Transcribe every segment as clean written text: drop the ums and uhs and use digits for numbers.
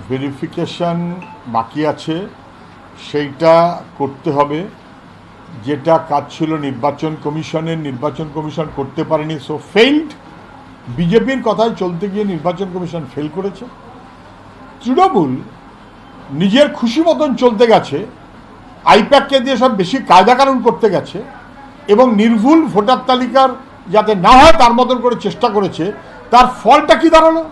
Verification বাকি আছে, সেইটা করতে হবে। যেটা কাজ ছিল নির্বাচন কমিশনের, নির্বাচন কমিশন করতে পারেনি, সো ফেইল্ড। বিজেপির কথায় চলতে গিয়ে নির্বাচন কমিশন ফেল করেছে। তৃণমূল নিজের খুশি মতন চলতে গেছে, আইপ্যাককে দিয়ে সব বেশি কায়দাকানুন করতে গেছে এবং নির্ভুল ভোটার তালিকার যাতে না হয় তার মতন করে চেষ্টা করেছে। তার ফলটা কি দাঁড়ালো?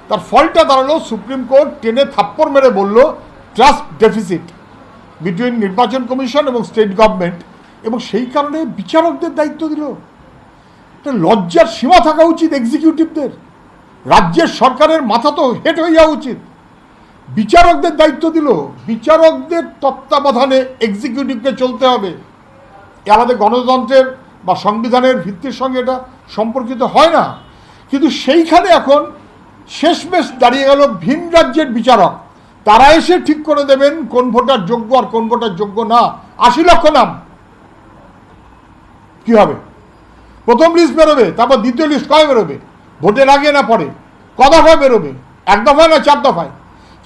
তার ফলটা দাঁড়ালো সুপ্রিম কোর্ট টেনে থাপ্পড় মেরে বলল ট্রাস্ট ডেফিসিট বিটুইন নির্বাচন কমিশন এবং স্টেট গভর্নমেন্ট, এবং সেই কারণে বিচারকদের দায়িত্ব দিল। একটা লজ্জার সীমা থাকা উচিত এক্সিকিউটিভদের। রাজ্যের সরকারের মাথা তো হেট হয়ে যাওয়া উচিত। বিচারকদের দায়িত্ব দিল, বিচারকদের তত্ত্বাবধানে এক্সিকিউটিভকে চলতে হবে। আমাদের গণতন্ত্রের বা সংবিধানের ভিত্তির সঙ্গে এটা সম্পর্কিত হয় না। কিন্তু সেইখানে এখন শেষমেশ দাঁড়িয়ে গেল ভিন রাজ্যের বিচারক। তারা এসে ঠিক করে দেবেন কোন ভোটার যোগ্য আর কোন ভোটার যোগ্য না। 80 লক্ষ নাম কি হবে? প্রথম লিস্ট বেরোবে, তারপর দ্বিতীয় লিস্ট কবে বেরোবে? ভোটের আগে না পরে? ক দফায় বেরোবে? 1 দফায় না 4 দফায়?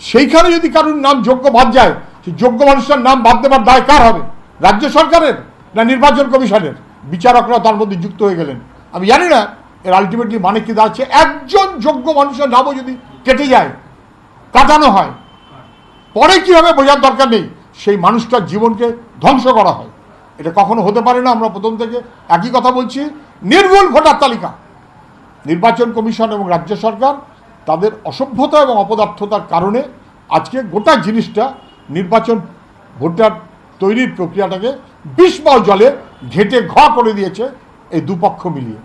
সেইখানে যদি কারোর নাম যোগ্য বাদ যায়, সেই যোগ্য মানুষটার নাম বাদ দেবার দায় কার হবে? রাজ্য সরকারের না নির্বাচন কমিশনের? বিচারকরা তার মধ্যে যুক্ত হয়ে গেলেন। আমি জানি না এর আলটিমেটলি মানে কি দাঁড়াচ্ছে। একজন যোগ্য মানুষের নামও যদি কেটে যায়, কাটানো হয়, পরে কি হবে বোঝার দরকার নেই। সেই মানুষটার জীবনকে ধ্বংস করা হয়। এটা কখনো হতে পারে না। আমরা প্রথম থেকে একই কথা বলছি, নির্ভুল ভোটার তালিকা। নির্বাচন কমিশন এবং রাজ্য সরকার তাদের অসভ্যতা এবং অপদার্থতার কারণে আজকে গোটা জিনিসটা নির্বাচন ভোটার তৈরির প্রক্রিয়াটাকে বিষ জলে ঘেটে ঘ করে দিয়েছে এই দুপক্ষ মিলিয়ে।